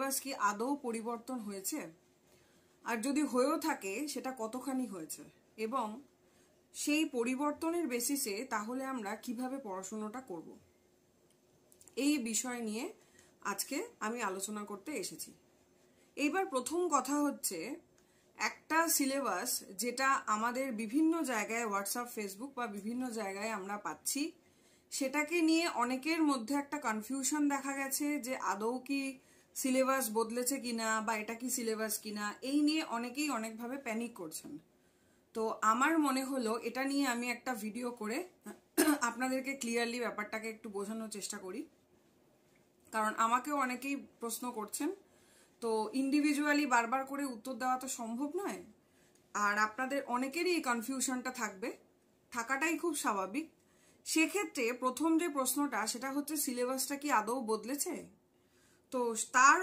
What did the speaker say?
Syllabus কি আদৌ পরিবর্তন হয়েছে, আর যদি হয়েও থাকে সেটা কতখানি হয়েছে, এবং সেই পরিবর্তনের বেসিসে তাহলে আমরা কিভাবে পড়াশোনাটা করব, এই বিষয় নিয়ে আজকে আমি আলোচনা করতে এসেছি। এইবার প্রথম কথা হচ্ছে, একটা সিলেবাস যেটা আমাদের বিভিন্ন জায়গায় হোয়াটসঅ্যাপ, ফেসবুক বা বিভিন্ন জায়গায় আমরা পাচ্ছি, সেটাকে নিয়ে অনেকের মধ্যে একটা কনফিউশন দেখা গেছে যে আদৌ কি সিলেবাস বদলেছে কিনা বা এটা কি সিলেবাস কিনা, এই নিয়ে অনেকেই অনেকভাবে প্যানিক করছেন। তো আমার মনে হলো এটা নিয়ে আমি একটা ভিডিও করে আপনাদেরকে ক্লিয়ারলি ব্যাপারটাকে একটু বোঝানোর চেষ্টা করি, কারণ আমাকেও অনেকেই প্রশ্ন করছেন। তো ইন্ডিভিজুয়ালি বারবার করে উত্তর দেওয়া তো সম্ভব নয়, আর আপনাদের অনেকেরই এই কনফিউশনটা থাকাটাই খুব স্বাভাবিক। সেক্ষেত্রে প্রথম যে প্রশ্নটা সেটা হচ্ছে, সিলেবাসটা কি আদৌ বদলেছে? তো তার